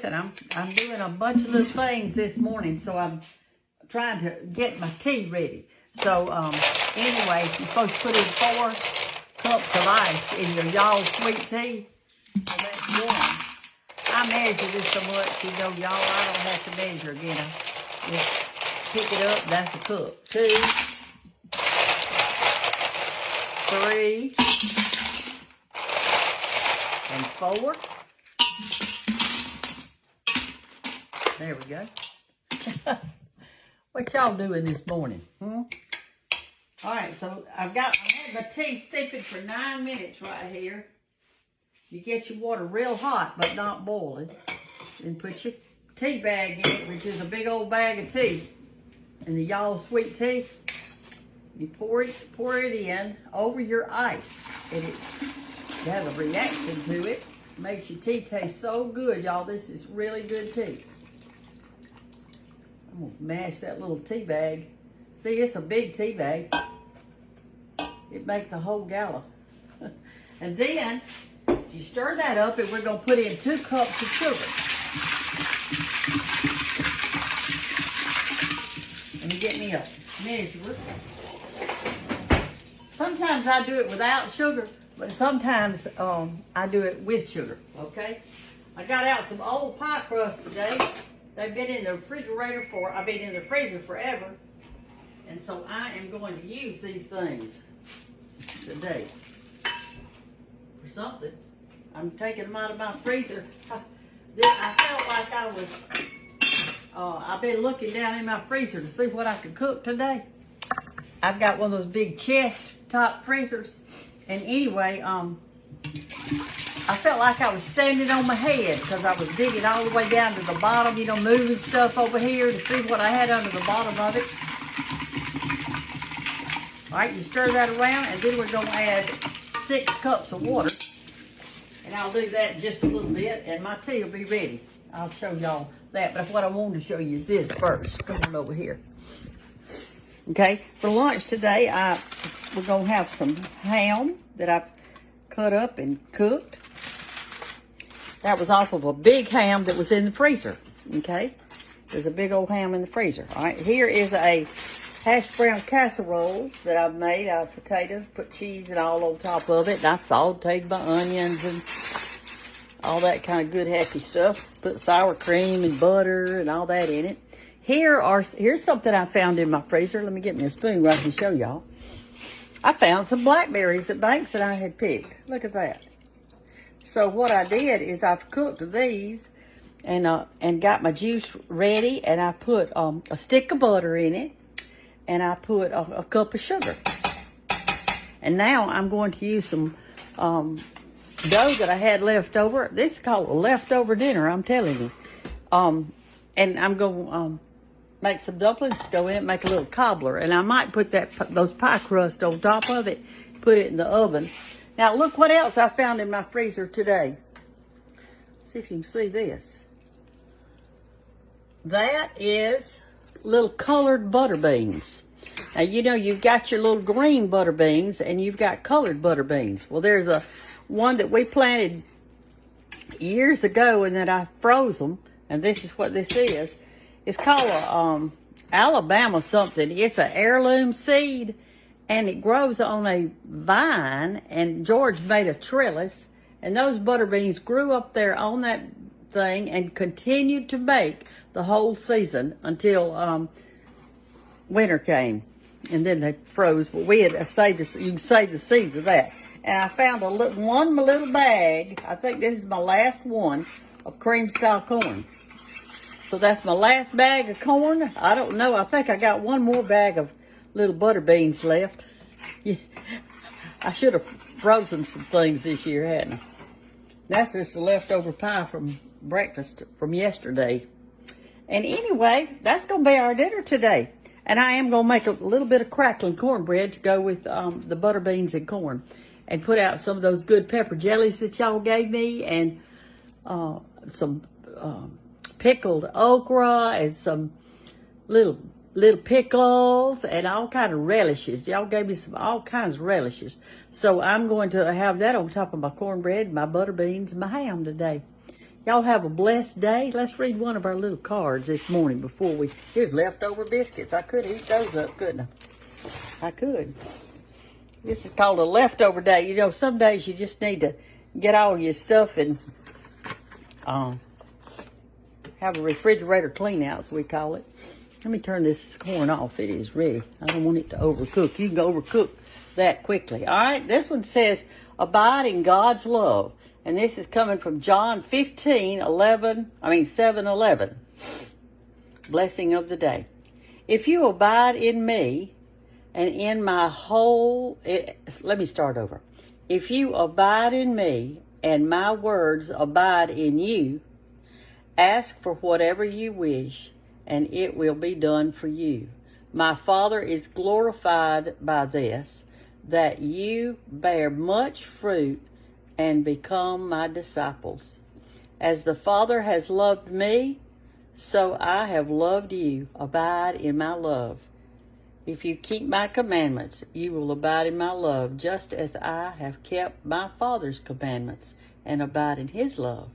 And I'm doing a bunch of little things this morning, so I'm trying to get my tea ready. So anyway, you're supposed to put in 4 cups of ice in your y'all sweet tea. So that's 1. I measure this so much, you know, y'all, I don't have to measure again. I just pick it up, that's a cup. 2, 3, and 4. There we go. What y'all doing this morning? All right, so I had my tea steeping for 9 minutes right here. You get your water real hot, but not boiling. Then put your tea bag in it, which is a big old bag of tea. And the y'all sweet tea, you pour it in over your ice. And it has a reaction to it. Makes your tea taste so good, y'all. This is really good tea. I'm gonna mash that little tea bag. See, it's a big tea bag. It makes a whole gallon. And then, you stir that up and we're gonna put in 2 cups of sugar. Let me get me a measure. Sometimes I do it without sugar, but sometimes I do it with sugar, okay? I got out some old pie crust today. They've been in the refrigerator in the freezer forever. And so I am going to use these things today for something. I'm taking them out of my freezer. I felt like I've been looking down in my freezer to see what I could cook today. I've got one of those big chest top freezers. And anyway, I felt like I was standing on my head because I was digging all the way down to the bottom, you know, moving stuff over here to see what I had under the bottom of it. All right, you stir that around, and then we're going to add 6 cups of water. And I'll do that in just a little bit, and my tea will be ready. I'll show y'all that, but what I wanted to show you is this first. Come on over here. Okay, for lunch today, we're going to have some ham that I've cut up and cooked. That was off of a big ham that was in the freezer, okay? There's a big old ham in the freezer. All right, here is a hash brown casserole that I've made out of potatoes, put cheese and all on top of it, and I sauteed my onions and all that kind of good happy stuff. Put sour cream and butter and all that in it. Here's something I found in my freezer. Let me get me a spoon where I can show y'all. I found some blackberries that Banks and I had picked. Look at that. So what I did is I've cooked these and got my juice ready, and I put a stick of butter in it, and I put a cup of sugar. And now I'm going to use some dough that I had left over. This is called a leftover dinner, I'm telling you. And I'm going to make some dumplings to go in it, make a little cobbler. And I might put those pie crust on top of it, put it in the oven. Now, look what else I found in my freezer today. See if you can see this. That is little colored butter beans. Now, you know, you've got your little green butter beans and you've got colored butter beans. Well, there's one that we planted years ago and that I froze them. And this is what this is. It's called Alabama something. It's an heirloom seed. And it grows on a vine, and George made a trellis, and those butter beans grew up there on that thing and continued to bake the whole season until winter came, and then they froze. But we had saved you can save the seeds of that. And I found one little bag. I think this is my last one of cream style corn. So that's my last bag of corn. I don't know. I think I got one more bag of little butter beans left. Yeah. I should have frozen some things this year, hadn't I? That's just the leftover pie from breakfast from yesterday. And anyway, that's going to be our dinner today. And I am going to make a little bit of crackling cornbread to go with the butter beans and corn. And put out some of those good pepper jellies that y'all gave me. And some pickled okra and some little pickles and all kind of relishes. Y'all gave me all kinds of relishes. So I'm going to have that on top of my cornbread, my butter beans, and my ham today. Y'all have a blessed day. Let's read one of our little cards this morning before we... Here's leftover biscuits. I could eat those up, couldn't I? I could. This is called a leftover day. You know, some days you just need to get all your stuff and have a refrigerator clean out, as we call it. Let me turn this corn off. It is ready. I don't want it to overcook. You can overcook that quickly. All right, this one says, abide in God's love. And this is coming from John 7:11. Blessing of the day. If you abide in me and in my let me start over. If you abide in me and my words abide in you, ask for whatever you wish, and it will be done for you. My Father is glorified by this, that you bear much fruit and become my disciples. As the Father has loved me, so I have loved you. Abide in my love. If you keep my commandments, you will abide in my love, just as I have kept my Father's commandments and abide in his love.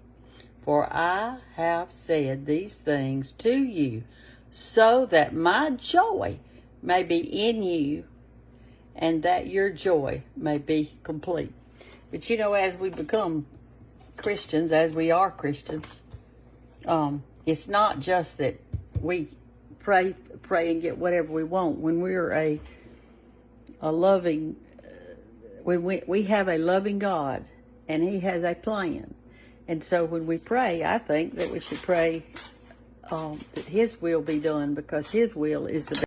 For I have said these things to you, so that my joy may be in you, and that your joy may be complete. But you know, as we become Christians, as we are Christians, it's not just that we pray and get whatever we want. When we're a loving, when we have a loving God, and he has a plan. And so when we pray, I think that we should pray that his will be done, because his will is the best.